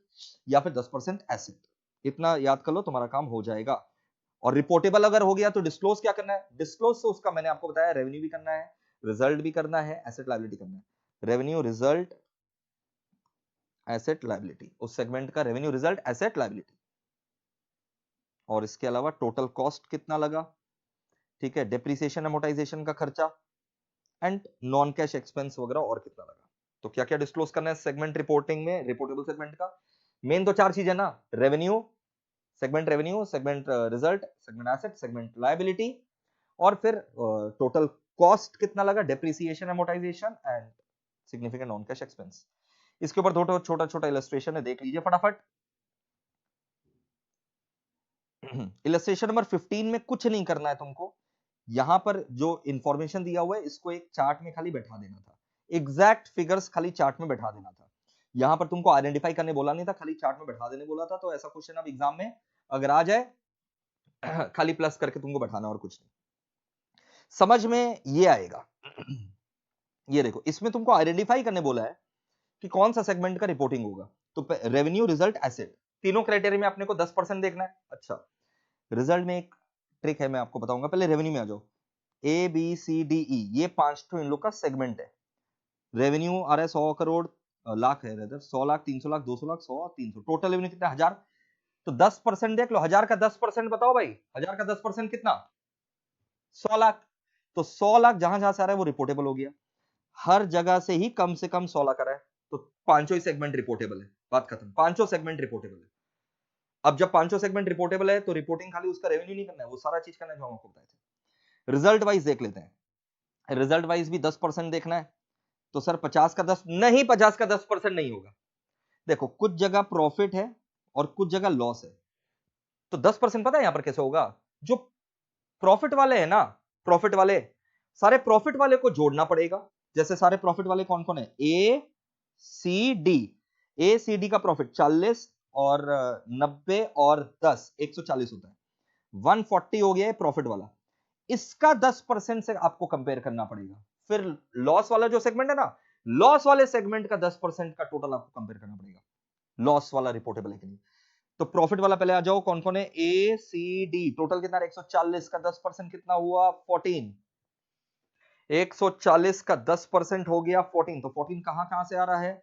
A: या फिर 10% एसेट। इतना याद कर लो, तुम्हारा काम हो जाएगा। और रिपोर्टेबल अगर हो गया तो डिस्क्लोज क्या करना है? डिस्क्लोज से उसका मैंने आपको बताया, रेवेन्यू भी करना है, रिजल्ट भी करना है, एसेट लायबिलिटी करना है। रेवेन्यू, रिजल्ट, एसेट लायबिलिटी, उस सेगमेंट का रेवेन्यू, रिजल्ट, एसेट लायबिलिटी, और इसके अलावा टोटल कॉस्ट कितना लगा, ठीक है, डेप्रिसिएशन अमोर्टाइजेशन का खर्चा, एंड नॉन कैश एक्सपेंस वगैरह और कितना लगा। तो क्या क्या डिस्क्लोज करना है सेगमेंट रिपोर्टिंग में, रिपोर्टेबल सेगमेंट का? मेन तो 4 चीज है ना, revenue, segment result, segment asset, segment liability, और फिर टोटल कॉस्ट कितना लगा, depreciation amortisation and significant non cash expense. इसके ऊपर छोटा छोटा इलस्ट्रेशन है, देख लीजिए फटाफट। इलस्ट्रेशन नंबर 15 में कुछ नहीं करना है तुमको, यहां पर जो इंफॉर्मेशन दिया हुआ है इसको एक चार्ट में खाली बैठा देना था, एग्जैक्ट फिगर्स खाली चार्ट में बैठा देना था। यहां पर तुमको आइडेंटिफाई करने बोला नहीं था, खाली चार्ट में बैठा देने बोला था। तो ऐसा क्वेश्चन अब एग्जाम में अगर आ जाए खाली प्लस करके तुमको बैठाना, और कुछ नहीं। समझ में ये आएगा। ये देखो, इसमें तुमको आइडेंटिफाई करने बोला है कि कौन सा सेगमेंट का रिपोर्टिंग होगा। तो रेवेन्यू, रिजल्ट, एसेट, तीनों क्राइटेरिया में अपने को 10% देखना है। अच्छा, रिजल्ट में एक ट्रिक है, मैं आपको बताऊंगा, पहले रेवेन्यू में आ जाओ। A B C D E, ये 5 तो इन लोग का सेगमेंट है। रेवेन्यू आ रहा है 100 करोड़, लाख है, 100 लाख, 300 लाख, 200 लाख, 100, 300, टोटल रेवेन्यू कितना? 1000। तो 10% देख लो, 1000 का 10% बताओ भाई, 1000 का 10% कितना? 100 लाख। तो 100 लाख जहां जहां से आ रहा है वो रिपोर्टेबल हो गया, हर जगह से ही कम से कम 100 लाख आ रहा है, तो पांचों ही सेगमेंट रिपोर्टेबल है। बात खत्म, पांचों सेगमेंट रिपोर्टेबल है। अब जब पांचों सेगमेंट रिपोर्टेबल है तो रिपोर्टिंग खाली उसका रेवेन्यू नहीं करना है, वो सारा चीज करना है जो हम आपको बताए थे। रिजल्ट वाइज देख लेते हैं, रिजल्ट वाइज भी 10% देखना है। तो सर 50 का 10 नहीं, 50 का 10% नहीं होगा। देखो, कुछ जगह प्रॉफिट है और कुछ जगह लॉस है, तो 10% पता है यहां पर कैसे होगा? जो प्रॉफिट वाले हैं ना, प्रॉफिट वाले, सारे प्रॉफिट वाले को जोड़ना पड़ेगा। जैसे सारे प्रॉफिट वाले कौन कौन है? ए सी डी, ए सी डी का प्रॉफिट 40 और 90 और 10, 140 होता है, 140 हो गया है प्रॉफिट वाला। इसका 10% से आपको कंपेयर करना पड़ेगा। फिर लॉस वाला जो सेगमेंट है ना, लॉस वाले सेगमेंट का 10% का टोटल आपको कंपेयर करना पड़ेगा, लॉस वाला रिपोर्टेबल है कि नहीं। तो प्रॉफिट वाला पहले आ जाओ, कौन कौन है? ए सी डी, टोटल कितना? 140 का 10% कितना हुआ? 14। 140 का 10% हो गया 14। तो 14 कहां कहां से आ रहा है?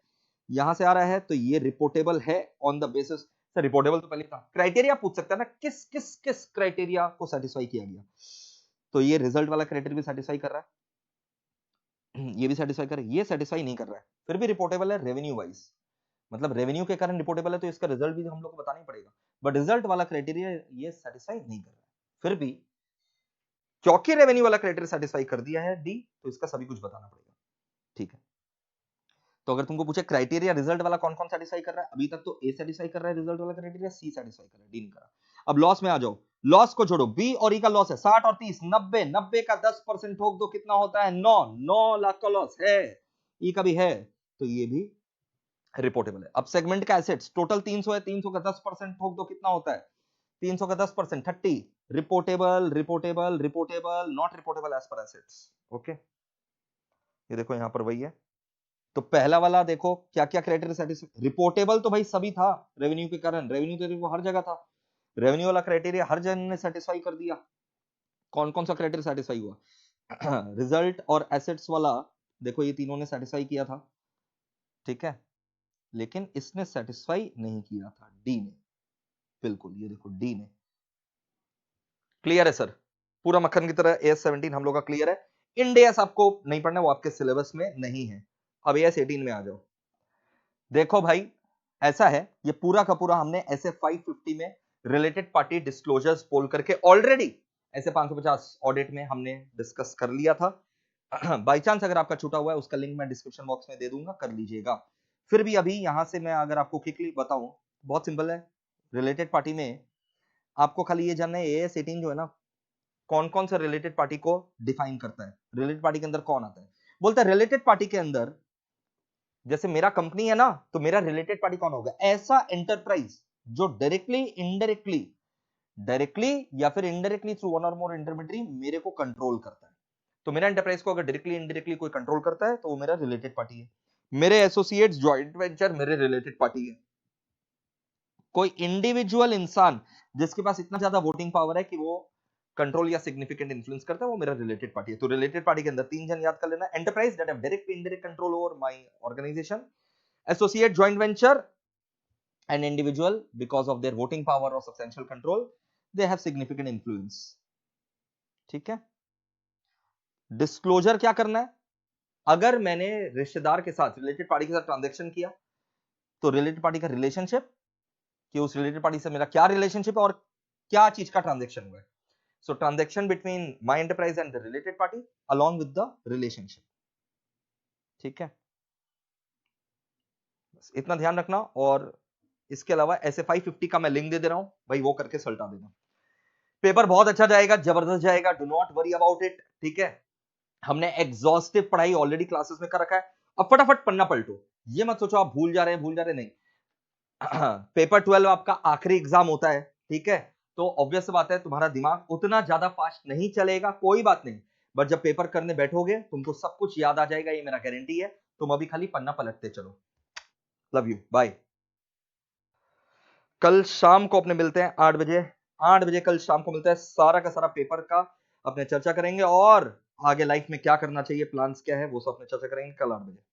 A: यहां से आ रहा है, तो ये रिपोर्टेबल है on the basis. Sir reportable तो पहले था, क्राइटेरिया पूछ सकता है ना, किस किस किस क्राइटेरिया को सेटिस्फाई किया गया। तो ये रिजल्ट वाला क्राइटेरिया भी सेटिस्फाई कर रहा है, ये भी सेटिस्फाई कर रहा है, ये सेटिस्फाई नहीं कर रहा है, फिर भी रिपोर्टेबल है रेवेन्यू वाइज, मतलब रेवेन्यू के कारण रिपोर्टेबल है, तो इसका रिजल्ट भी हम लोग को बताना ही पड़ेगा। बट रिजल्ट वाला क्राइटेरिया ये सेटिस्फाई नहीं कर रहा है, फिर भी क्योंकि रेवेन्यू वाला क्राइटेरिया सेटिस्फाई कर दिया है डी, तो इसका सभी कुछ बताना पड़ेगा। ठीक है, तो अगर तुमको पूछे क्राइटेरिया रिजल्ट वाला कौन कौन सेटिस्फाई कर रहा है, अभी तक तो ए सेटिस्फाई कर रहा है रिजल्ट वाला क्राइटेरिया, सी सेटिस्फाई कर रहा है, डी नहीं कर रहा। अब लॉस में आ जाओ, लॉस को छोड़ो, बी और ई का लॉस है 60 और 30, 90, 90 का 10% ठोक दो, कितना होता है? 9, 9 लाख का लॉस है, ई का भी है, तो ये भी रिपोर्टेबल है। अब सेगमेंट का एसेट्स टोटल 300 है, 300 का 10% ठोक दो, कितना होता है? 300 का 10%, 30, reportable, reportable, reportable, not reportable as per assets. Okay, ये देखो यहां पर वही है, तो पहला वाला देखो क्या क्या क्राइटेरिया सेटिस्फाई, रिपोर्टेबल तो भाई सभी था रेवेन्यू के कारण, रेवेन्यू तो देखो हर जगह था, रेवेन्यू वाला क्राइटेरिया हर जन ने सेटिस्फाई कर दिया। कौन कौन सा क्राइटेरिया सेटिस्फाई हुआ रिजल्ट और एसेट्स वाला, देखो ये तीनों ने सेटिस्फाई किया था, ठीक है, लेकिन इसने सेटिस्फाई नहीं किया था, डी ने, बिल्कुल ये देखो डी ने। क्लियर है सर, पूरा मक्खन की तरह AS17 हम लोग का क्लियर है। इंडेस आपको नहीं पढ़ना, वो आपके सिलेबस में नहीं है। अब AS18 में आ जाओ। देखो भाई ऐसा है, ये पूरा का पूरा हमने ऐसे 550 में रिलेटेड पार्टी डिस्क्लोजर्स बोल करके ऑलरेडी ऐसे 550 ऑडिट में हमने डिस्कस कर लिया था। बाई चांस अगर आपका छूटा हुआ है उसका लिंक मैं डिस्क्रिप्शन बॉक्स में दे दूंगा, कर लीजिएगा। फिर भी अभी यहां से मैं अगर आपको क्विकली बताऊं, बहुत सिंपल है। रिलेटेड पार्टी में आपको खाली ये जानना है AS18 जो है ना, कौन कौन सा रिलेटेड पार्टी को डिफाइन करता है, रिलेटेड पार्टी के अंदर कौन आता है। बोलता है रिलेटेड पार्टी के अंदर जैसे मेरा कंपनी है ना, तो मेरा रिलेटेड पार्टी कौन होगा, ऐसा एंटरप्राइज जो डायरेक्टली इनडायरेक्टली, डायरेक्टली या फिर इनडायरेक्टली थ्रू वन और मोर इंटरमीडियरी मेरे को कंट्रोल करता है। तो मेरा एंटरप्राइज को अगर डायरेक्टली इनडायरेक्टली कोई कंट्रोल करता है तो वो मेरा रिलेटेड पार्टी है। मेरे एसोसिएट्स जॉइंट वेंचर मेरे रिलेटेड पार्टी है। कोई इंडिविजुअल इंसान जिसके पास इतना ज्यादा वोटिंग पावर है कि वो कंट्रोल या सिग्निफिकेंट इन्फ्लुएंस करता है, वो मेरा रिलेटेड पार्टी है। तो रिलेटेड पार्टी के अंदर तीन जन याद कर लेना, enterprise that have direct indirect control over my organization, associate joint venture and individual because of their voting power और substantial control they have significant influence. ठीक है, डिस्क्लोजर क्या करना है, अगर मैंने रिश्तेदार के साथ रिलेटेड पार्टी के साथ ट्रांजैक्शन किया तो रिलेटेड पार्टी का रिलेशनशिप, कि उस रिलेटेड पार्टी से मेरा क्या रिलेशनशिप है और क्या चीज का ट्रांजैक्शन हुआ है। So transaction between my enterprise and the related party along with the relationship. ठीक है, बस इतना ध्यान रखना। और इसके अलावा ऐसे 550 का मैं लिंक दे दे रहा हूं भाई, वो करके सल्टा देना। पेपर बहुत अच्छा जाएगा, जबरदस्त जाएगा, do not worry about it. ठीक है, हमने एग्जॉस्टिव पढ़ाई ऑलरेडी क्लासेस में कर रखा है। अब फटाफट पन्ना पलटो, ये मत सोचो आप भूल जा रहे हैं, भूल जा रहे नहीं। पेपर 12 आपका आखिरी एग्जाम होता है, ठीक है, तो ऑब्वियस बात है तुम्हारा दिमाग उतना ज्यादा फास्ट नहीं चलेगा, कोई बात नहीं, बट जब पेपर करने बैठोगे तुमको सब कुछ याद आ जाएगा, ये मेरा गारंटी है। तुम अभी खाली पन्ना पलटते चलो। Love you, bye. कल शाम को अपने मिलते हैं 8 बजे। 8 बजे कल शाम को मिलते हैं, सारा का सारा पेपर का अपने चर्चा करेंगे और आगे लाइफ में क्या करना चाहिए, प्लान्स क्या है, वो सब अपने चर्चा करेंगे कल 8 बजे।